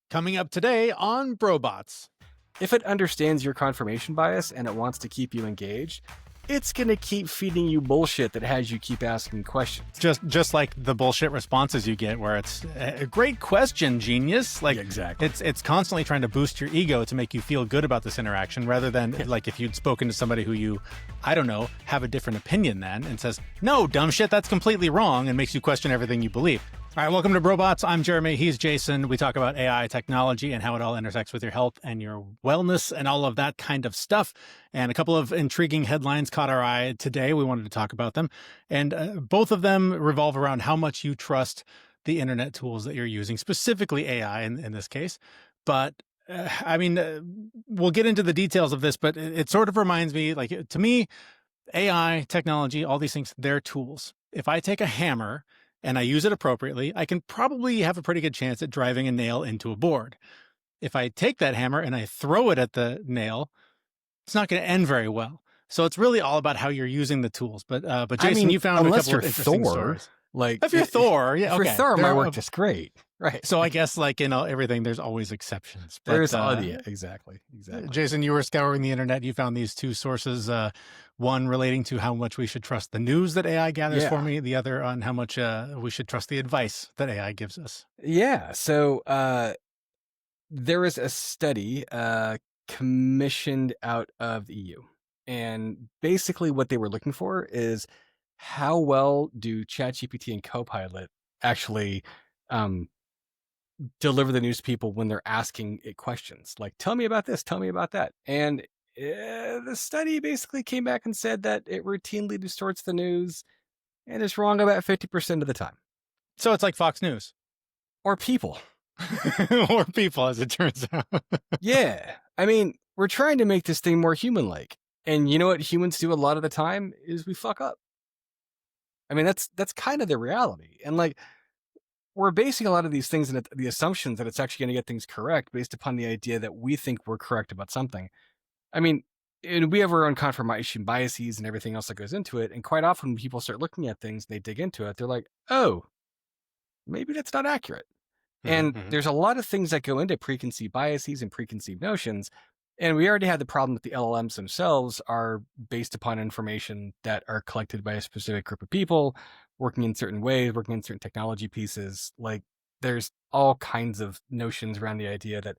Coming up today on BroBots. If it understands your confirmation bias and it wants to keep you engaged, it's going to keep feeding you bullshit that has you keep asking questions. Just like the bullshit responses you get where it's a great question, genius. Like, Yeah, exactly. It's constantly trying to boost your ego to make you feel good about this interaction rather than like if you'd spoken to somebody who you, I don't know, have a different opinion than and says, no, dumb shit, that's completely wrong, and makes you question everything you believe. All right, welcome to BroBots. I'm Jeremy. He's Jason. We talk about AI technology and how it all intersects with your health and your wellness and all of that kind of stuff. And a couple of intriguing headlines caught our eye today. We wanted to talk about them. And both of them revolve around how much you trust the internet tools that you're using, specifically AI in this case. But we'll get into the details of this, but it sort of reminds me, like, to me, AI, technology, all these things, they're tools. If I take a hammer and I use it appropriately, I can probably have a pretty good chance at driving a nail into a board. If I take that hammer and I throw it at the nail, it's not going to end very well. So it's really all about how you're using the tools. But Jason, you found a couple of interesting stories. Like If you're Thor, yeah, okay. For Thor, my work is great. Right. So I guess, like, everything, there's always exceptions. But, Exactly. Jason, you were scouring the internet. You found these two sources, one relating to how much we should trust the news that AI gathers for me, the other on how much we should trust the advice that AI gives us. Yeah. So there was a study commissioned out of the EU. And basically what they were looking for is how well do ChatGPT and Copilot actually deliver the news to people when they're asking it questions. Like, tell me about this, tell me about that. And the study basically came back and said that it routinely distorts the news and is wrong about 50% of the time. So it's like Fox News. Or people. Or people, as it turns out. Yeah. I mean, we're trying to make this thing more human-like. And you know what humans do a lot of the time is we fuck up. I mean, that's kind of the reality. And like, we're basing a lot of these things in the assumptions that it's actually going to get things correct based upon the idea that we think we're correct about something. I mean, and we have our own confirmation biases and everything else that goes into it. And quite often when people start looking at things, they dig into it, they're like, oh, maybe that's not accurate. And there's a lot of things that go into preconceived biases and preconceived notions. And we already had the problem that the LLMs themselves are based upon information that are collected by a specific group of people, working in certain ways, working in certain technology pieces. Like, there's all kinds of notions around the idea that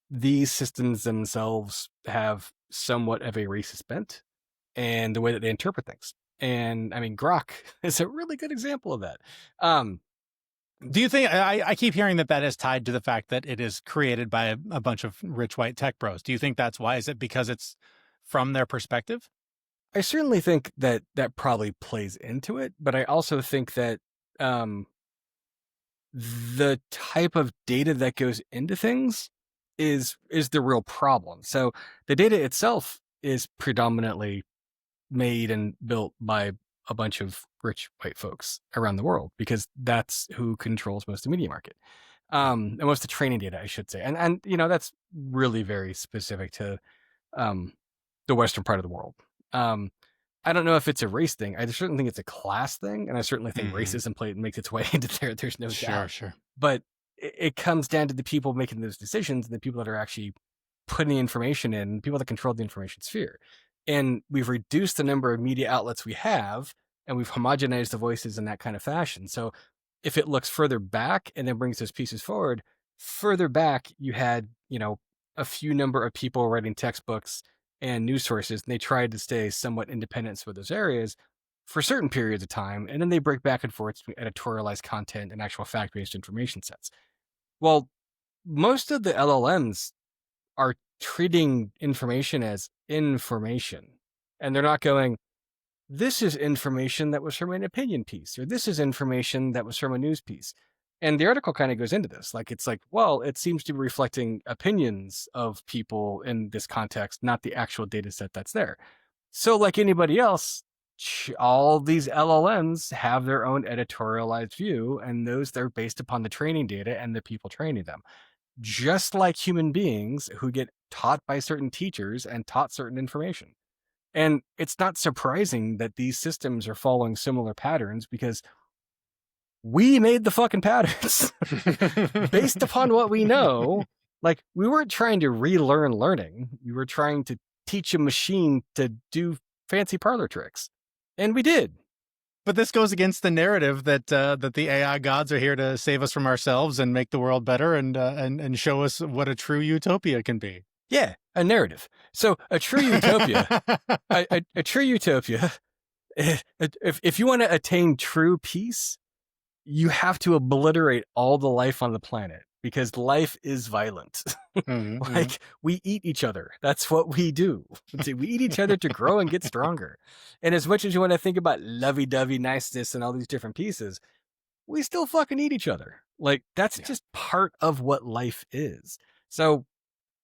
these systems themselves have somewhat of a racist bent and the way that they interpret things. And I mean, Grok is a really good example of that. Do you think, I keep hearing that is tied to the fact that it is created by a bunch of rich white tech bros. Do you think that's why? Is it because it's from their perspective? I certainly think that probably plays into it, but I also think that the type of data that goes into things is the real problem. So the data itself is predominantly made and built by a bunch of rich white folks around the world, because that's who controls most of the media market, and most of the training data, I should say. And that's really very specific to the Western part of the world. I don't know if it's a race thing. I certainly think it's a class thing, and I certainly think racism makes its way into there. There's no doubt. Sure. But it comes down to the people making those decisions and the people that are actually putting the information in, people that control the information sphere. And we've reduced the number of media outlets we have, and we've homogenized the voices in that kind of fashion. So if it looks further back and then brings those pieces forward, further back, you had, a few number of people writing textbooks and news sources, and they tried to stay somewhat independent for those areas for certain periods of time. And then they break back and forth between editorialized content and actual fact-based information sets. Well, most of the LLMs are treating information as information, and they're not going, this is information that was from an opinion piece, or this is information that was from a news piece. And the article kind of goes into this. Like, it's like, well, it seems to be reflecting opinions of people in this context, not the actual data set that's there. So like anybody else, all these LLMs have their own editorialized view, and those they're based upon the training data and the people training them. Just like human beings who get taught by certain teachers and taught certain information. And it's not surprising that these systems are following similar patterns, because we made the fucking patterns based upon what we know. Like, we weren't trying to relearn learning. We were trying to teach a machine to do fancy parlor tricks. And we did. But this goes against the narrative that that the AI gods are here to save us from ourselves and make the world better and show us what a true utopia can be. Yeah, a narrative. So a true utopia, a true utopia, if you want to attain true peace, you have to obliterate all the life on the planet, because life is violent. Like, we eat each other. That's what we do. We eat each other to grow and get stronger. And as much as you want to think about lovey-dovey niceness and all these different pieces, we still fucking eat each other. Like, that's just part of what life is. So,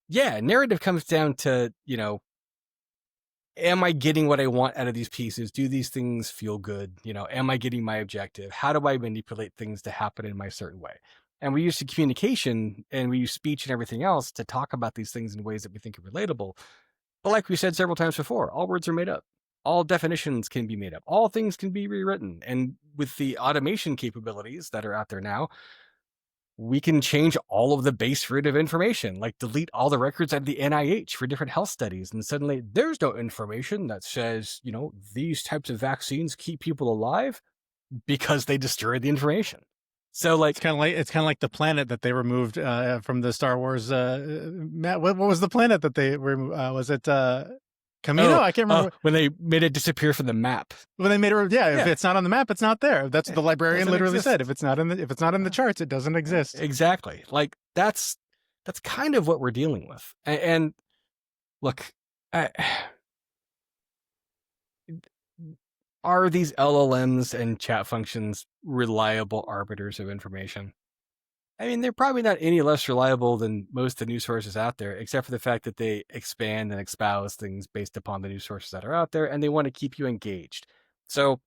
yeah, narrative comes down to, am I getting what I want out of these pieces? Do these things feel good? Am I getting my objective? How do I manipulate things to happen in my certain way? And we use communication and we use speech and everything else to talk about these things in ways that we think are relatable. But like we said several times before, all words are made up. All definitions can be made up. All things can be rewritten. And with the automation capabilities that are out there now, we can change all of the base root of information, like delete all the records at the NIH for different health studies. And suddenly there's no information that says, these types of vaccines keep people alive, because they destroyed the information. So, like, it's kind of like the planet that they removed from the Star Wars. Matt, what was the planet that they removed? Was it Camino? I can't remember. When they made it disappear from the map. When they made it, if it's not on the map, it's not there. That's what the librarian literally said. If it's not in the charts, it doesn't exist. Exactly. Like, that's kind of what we're dealing with. And look, are these LLMs and chat functions reliable arbiters of information? I mean, they're probably not any less reliable than most of the news sources out there, except for the fact that they expand and espouse things based upon the news sources that are out there, and they want to keep you engaged. So,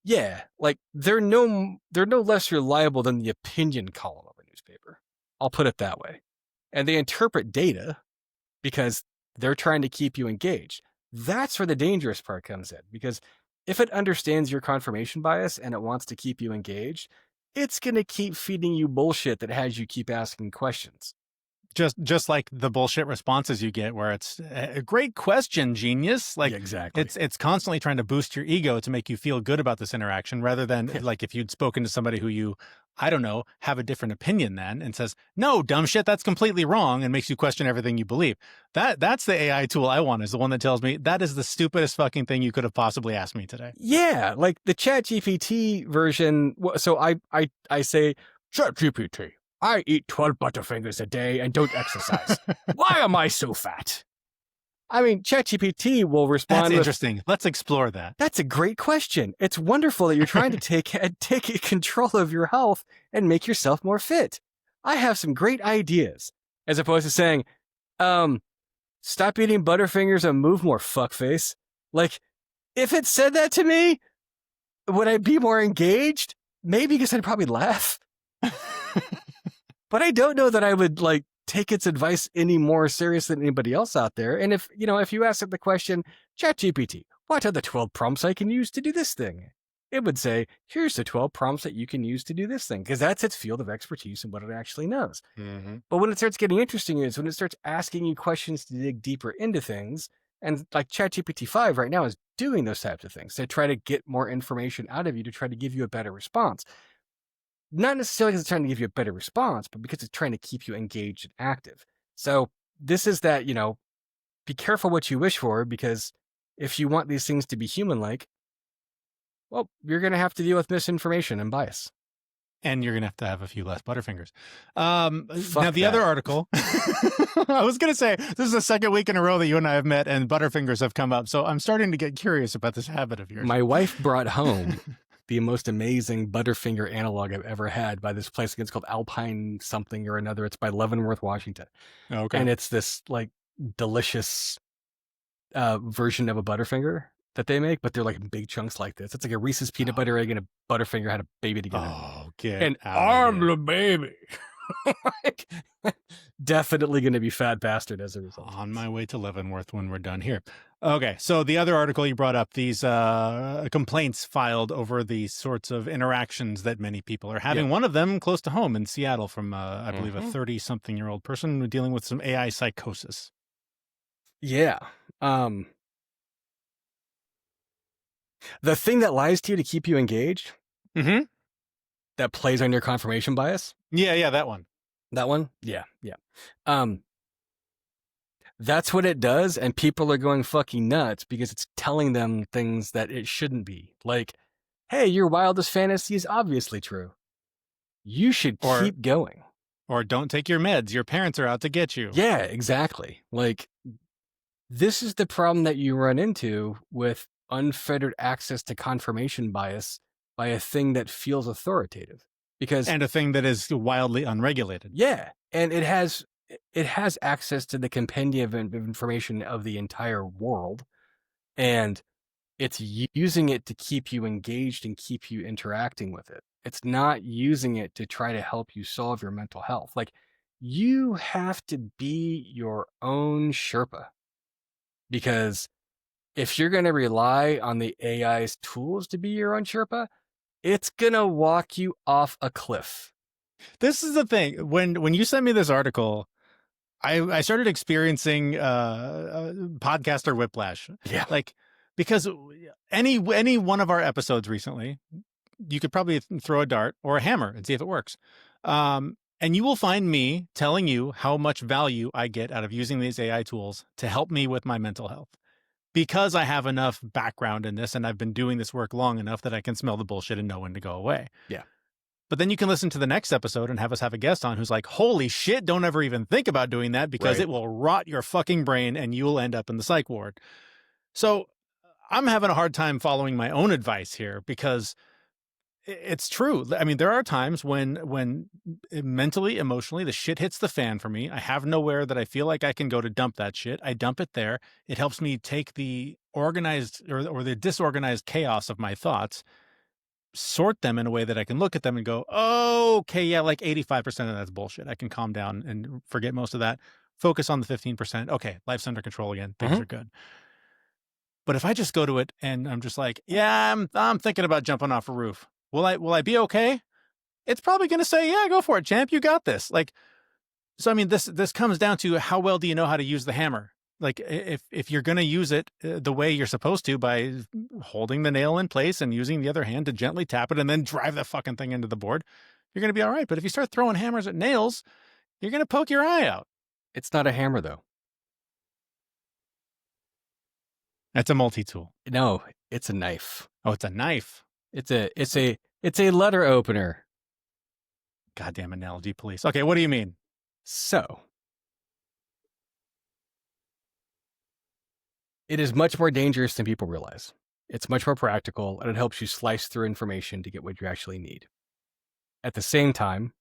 yeah, like, they're no less reliable than the opinion column of a newspaper. I'll put it that way. And they interpret data because they're trying to keep you engaged. That's where the dangerous part comes in, because if it understands your confirmation bias and it wants to keep you engaged, it's going to keep feeding you bullshit that has you keep asking questions. Just like the bullshit responses you get, where it's a great question, genius. Like, exactly. It's constantly trying to boost your ego to make you feel good about this interaction, rather than like if you'd spoken to somebody who you, I don't know, have a different opinion than, and says, no, dumb shit, that's completely wrong, and makes you question everything you believe. That's the AI tool I want, is the one that tells me that is the stupidest fucking thing you could have possibly asked me today. Yeah, like the ChatGPT version. So I say, ChatGPT, I eat 12 Butterfingers a day and don't exercise. Why am I so fat? I mean, ChatGPT will respond. That's interesting. Let's explore that. That's a great question. It's wonderful that you're trying to take control of your health and make yourself more fit. I have some great ideas. As opposed to saying, stop eating Butterfingers and move more, fuckface. Like, if it said that to me, would I be more engaged? Maybe, because I'd probably laugh. But I don't know that I would, like, take its advice any more serious than anybody else out there. And if you ask it the question, ChatGPT, what are the 12 prompts I can use to do this thing? It would say, here's the 12 prompts that you can use to do this thing, because that's its field of expertise and what it actually knows. Mm-hmm. But when it starts getting interesting is when it starts asking you questions to dig deeper into things. And like ChatGPT 5 right now is doing those types of things to try to get more information out of you, to try to give you a better response. Not necessarily because it's trying to give you a better response, but because it's trying to keep you engaged and active. So this is that, be careful what you wish for, because if you want these things to be human-like, well, you're going to have to deal with misinformation and bias. And you're going to have a few less Butterfingers. Now, the that. other article, I was going to say, this is the second week in a row that you and I have met and Butterfingers have come up. So I'm starting to get curious about this habit of yours. My wife brought home the most amazing Butterfinger analog I've ever had by this place. It's called Alpine something or another. It's by Leavenworth, Washington. Okay. And it's this like delicious version of a Butterfinger that they make, but they're like big chunks like this. It's like a Reese's peanut butter egg and a Butterfinger had a baby together. Oh, get and out I'm the baby. Like, definitely going to be fat bastard as a result. On my way to Leavenworth when we're done here. Okay, so the other article you brought up, these complaints filed over the sorts of interactions that many people are having. Yep. One of them close to home in Seattle from, I believe, a Mhm. 30-something-year-old person dealing with some AI psychosis. Yeah. The thing that lies to you to keep you engaged, Mm-hmm. that plays on your confirmation bias, Yeah, that one. that one, yeah. That's what it does, and people are going fucking nuts because it's telling them things that it shouldn't be. Like, hey, your wildest fantasy is obviously true. You should Or- keep going. Or don't take your meds. Your parents are out to get you. Yeah, exactly. Like, this is the problem that you run into with unfettered access to confirmation bias by a thing that feels authoritative. Because And a thing that is wildly unregulated. yeah, and it has access to the compendium of information of the entire world, and it's using it to keep you engaged and keep you interacting with it. It's not using it to try to help you solve your mental health. Like, you have to be your own Sherpa, because if you're going to rely on the AI's tools to be your own Sherpa, it's going to walk you off a cliff. This is the thing. When you sent me this article, I started experiencing podcaster whiplash. Yeah. Like, because any one of our episodes recently, you could probably throw a dart or a hammer and see if it works. And you will find me telling you how much value I get out of using these AI tools to help me with my mental health. Because I have enough background in this and I've been doing this work long enough that I can smell the bullshit and know when to go away. Yeah. But then you can listen to the next episode and have us have a guest on who's like, holy shit, don't ever even think about doing that because it will rot your fucking brain and you'll end up in the psych ward. So I'm having a hard time following my own advice here because it's true. I mean, there are times when mentally, emotionally, the shit hits the fan for me. I have nowhere that I feel like I can go to dump that shit. I dump it there. It helps me take the organized or the disorganized chaos of my thoughts, sort them in a way that I can look at them and go, oh, okay, yeah, like 85% of that's bullshit. I can calm down and forget most of that. Focus on the 15%. Okay, life's under control again. Things are good. But if I just go to it and I'm just like, yeah, I'm thinking about jumping off a roof. Will I be okay? It's probably going to say, yeah, go for it, champ. You got this. Like, so, I mean, this comes down to how well do you know how to use the hammer? Like, if you're going to use it the way you're supposed to by holding the nail in place and using the other hand to gently tap it and then drive the fucking thing into the board, you're going to be all right. But if you start throwing hammers at nails, you're going to poke your eye out. It's not a hammer, though. That's a multi-tool. No, it's a knife. Oh, it's a knife. It's a letter opener. Goddamn analogy police. Okay, what do you mean? So, it is much more dangerous than people realize. It's much more practical, and it helps you slice through information to get what you actually need. At the same time,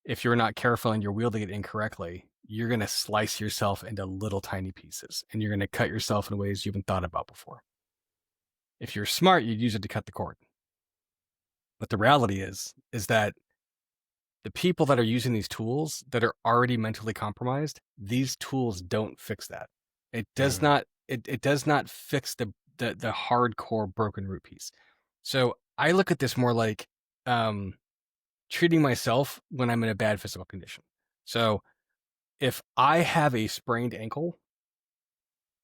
if you're not careful and you're wielding it incorrectly, you're going to slice yourself into little tiny pieces, and you're going to cut yourself in ways you haven't thought about before. If you're smart, you'd use it to cut the cord. But the reality is that the people that are using these tools that are already mentally compromised, these tools don't fix that. It does not. It does not fix the hardcore broken root piece. So I look at this more like treating myself when I'm in a bad physical condition. So if I have a sprained ankle,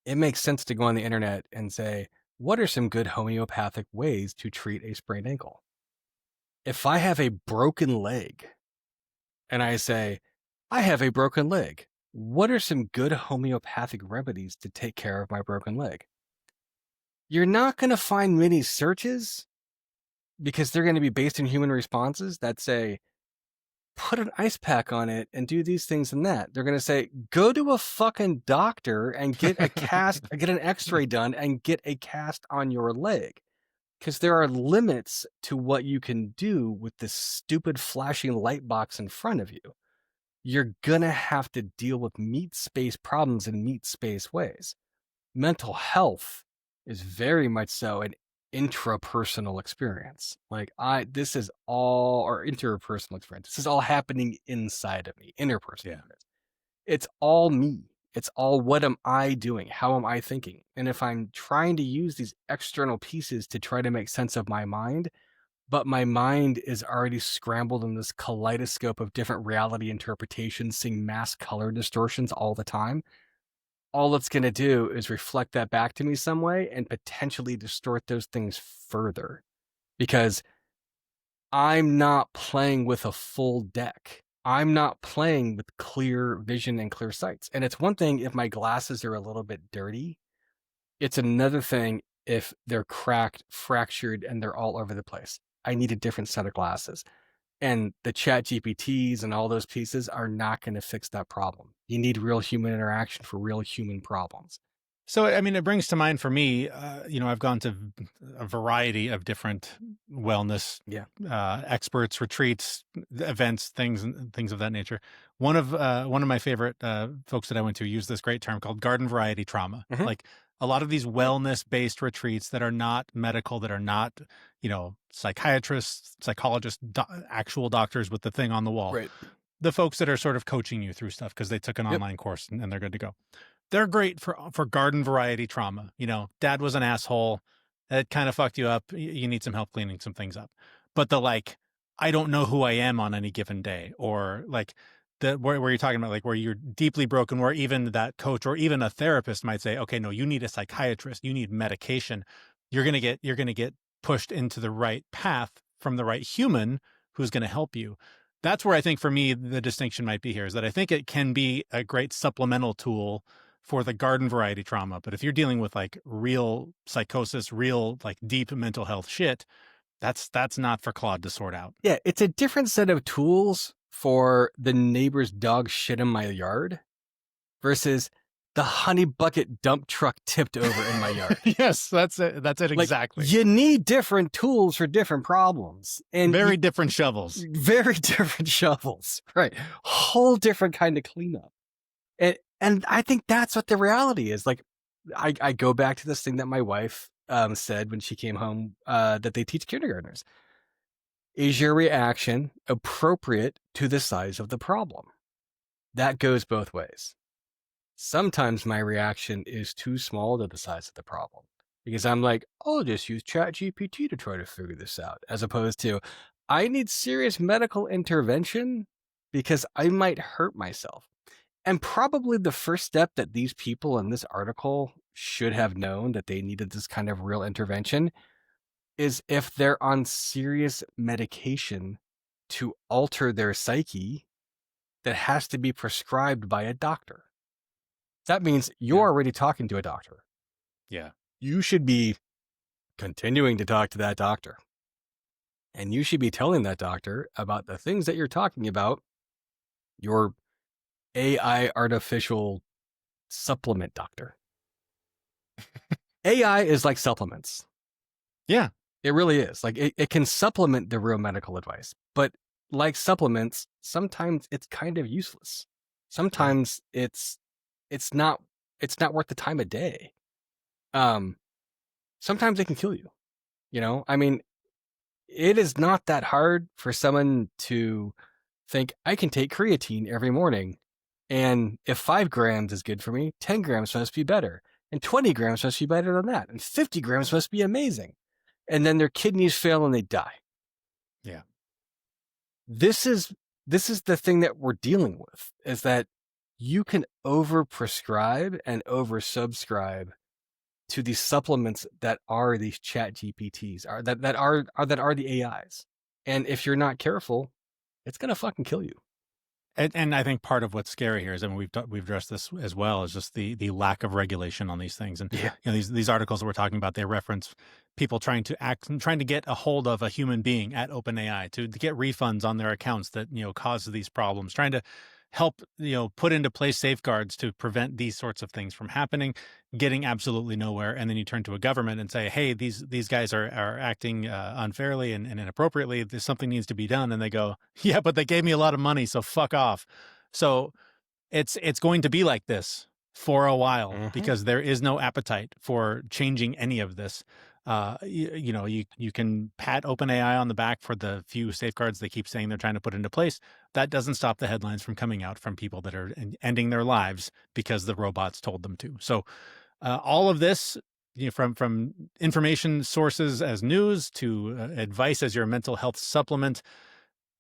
it makes sense to go on the internet and say, what are some good homeopathic ways to treat a sprained ankle? If I have a broken leg and I say, I have a broken leg, what are some good homeopathic remedies to take care of my broken leg? You're not going to find many searches because they're going to be based in human responses that say, put an ice pack on it and do these things and that. They're going to say, go to a fucking doctor and get a cast, get an x-ray done and get a cast on your leg. Because there are limits to what you can do with this stupid flashing light box in front of you. You're going to have to deal with meat space problems in meat space ways. Mental health is very much so an intrapersonal experience. Like this is all, or interpersonal experience. This is all happening inside of me, interpersonal. Yeah. It's all me. It's all, what am I doing? How am I thinking? And if I'm trying to use these external pieces to try to make sense of my mind, but my mind is already scrambled in this kaleidoscope of different reality interpretations, seeing mass color distortions all the time, all it's going to do is reflect that back to me some way and potentially distort those things further, because I'm not playing with a full deck. I'm not playing with clear vision and clear sights. And it's one thing if my glasses are a little bit dirty. It's another thing if they're cracked, fractured, and they're all over the place. I need a different set of glasses. And the ChatGPTs and all those pieces are not going to fix that problem. You need real human interaction for real human problems. So, I mean, it brings to mind for me, I've gone to a variety of different wellness experts, retreats, events, things of that nature. One of my favorite folks that I went to used this great term called garden variety trauma. Mhm. Like a lot of these wellness-based retreats that are not medical, that are not, psychiatrists, psychologists, actual doctors with the thing on the wall. Right. The folks that are sort of coaching you through stuff because they took an online course and they're good to go. They're great for garden variety trauma. Dad was an asshole. It kind of fucked you up. You need some help cleaning some things up. But I don't know who I am on any given day, or like where you're talking about, like where you're deeply broken, where even that coach or even a therapist might say, okay, no, you need a psychiatrist. You need medication. You're going to get pushed into the right path from the right human who's going to help you. That's where I think for me, the distinction might be here, is that I think it can be a great supplemental tool for the garden variety trauma. But if you're dealing with like real psychosis, real like deep mental health shit, that's not for Claude to sort out. Yeah, it's a different set of tools for the neighbor's dog shit in my yard versus the honey bucket dump truck tipped over in my yard. Yes, that's it. That's it, exactly. You need different tools for different problems. And very different shovels. Very different shovels. Right. Whole different kind of cleanup. And I think that's what the reality is. Like, I go back to this thing that my wife said when she came home that they teach kindergartners. Is your reaction appropriate to the size of the problem? That goes both ways. Sometimes my reaction is too small to the size of the problem because I'm like, I'll just use ChatGPT to try to figure this out, as opposed to I need serious medical intervention because I might hurt myself. And probably the first step that these people in this article should have known that they needed this kind of real intervention is if they're on serious medication to alter their psyche that has to be prescribed by a doctor. That means you're already talking to a doctor. Yeah. You should be continuing to talk to that doctor. And you should be telling that doctor about the things that you're talking about, your AI artificial supplement doctor. AI is like supplements. Yeah. It really is. Like it can supplement the real medical advice. But like supplements, sometimes it's kind of useless. Sometimes it's not worth the time of day. Sometimes it can kill you. I mean, it is not that hard for someone to think I can take creatine every morning. And if 5 grams is good for me, 10 grams must be better. And 20 grams must be better than that. And 50 grams must be amazing. And then their kidneys fail and they die. Yeah. This is the thing that we're dealing with, is that you can overprescribe and oversubscribe to these supplements that are these chat GPTs, that are the AIs. And if you're not careful, it's going to fucking kill you. And I think part of what's scary here is, I mean, we've addressed this as well, is just the lack of regulation on these things. And these articles that we're talking about, they reference people trying to get a hold of a human being at OpenAI to get refunds on their accounts that cause these problems, trying to help put into place safeguards to prevent these sorts of things from happening, getting absolutely nowhere. And then you turn to a government and say, hey, these guys are acting unfairly and inappropriately. Something needs to be done. And they go, yeah, but they gave me a lot of money, so fuck off. So it's going to be like this for a while, because there is no appetite for changing any of this. You can pat OpenAI on the back for the few safeguards they keep saying they're trying to put into place. That doesn't stop the headlines from coming out from people that are ending their lives because the robots told them to. So all of this, from information sources as news to advice as your mental health supplement,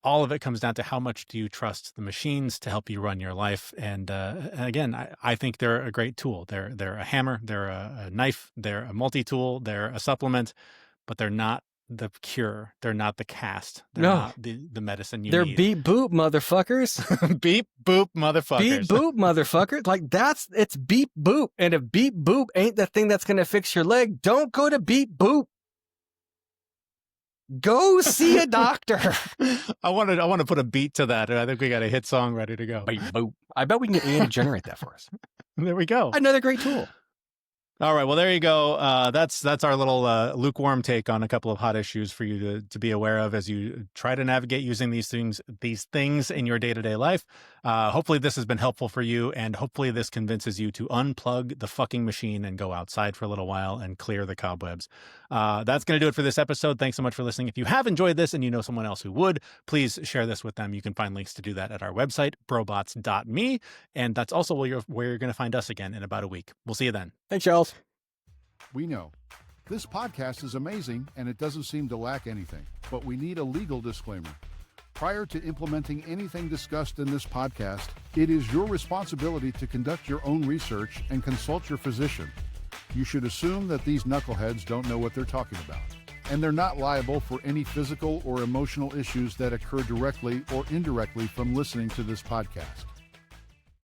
all of it comes down to how much do you trust the machines to help you run your life. And again, I think they're a great tool. They're a hammer, they're a knife, they're a multi-tool, they're a supplement, but they're not the cure. They're not the cast. They're not the medicine you They're need. beep boop, motherfuckers. Beep boop, motherfuckers. Beep boop, motherfuckers. Like it's beep boop. And if beep boop ain't the thing that's going to fix your leg, don't go to beep boop. Go see a doctor. I want to put a beat to that. I think we got a hit song ready to go. Beep boop. I bet we can get AI to generate that for us. There we go. Another great tool. All right. Well, there you go. That's our little lukewarm take on a couple of hot issues for you to be aware of as you try to navigate using these things in your day-to-day life. Hopefully this has been helpful for you, and hopefully this convinces you to unplug the fucking machine and go outside for a little while and clear the cobwebs. That's going to do it for this episode. Thanks so much for listening. If you have enjoyed this and you know someone else who would, please share this with them. You can find links to do that at our website, brobots.me. And that's also where you're going to find us again in about a week. We'll see you then. Thanks, Charles. We know this podcast is amazing and it doesn't seem to lack anything, but we need a legal disclaimer. Prior to implementing anything discussed in this podcast, it is your responsibility to conduct your own research and consult your physician. You should assume that these knuckleheads don't know what they're talking about, and they're not liable for any physical or emotional issues that occur directly or indirectly from listening to this podcast.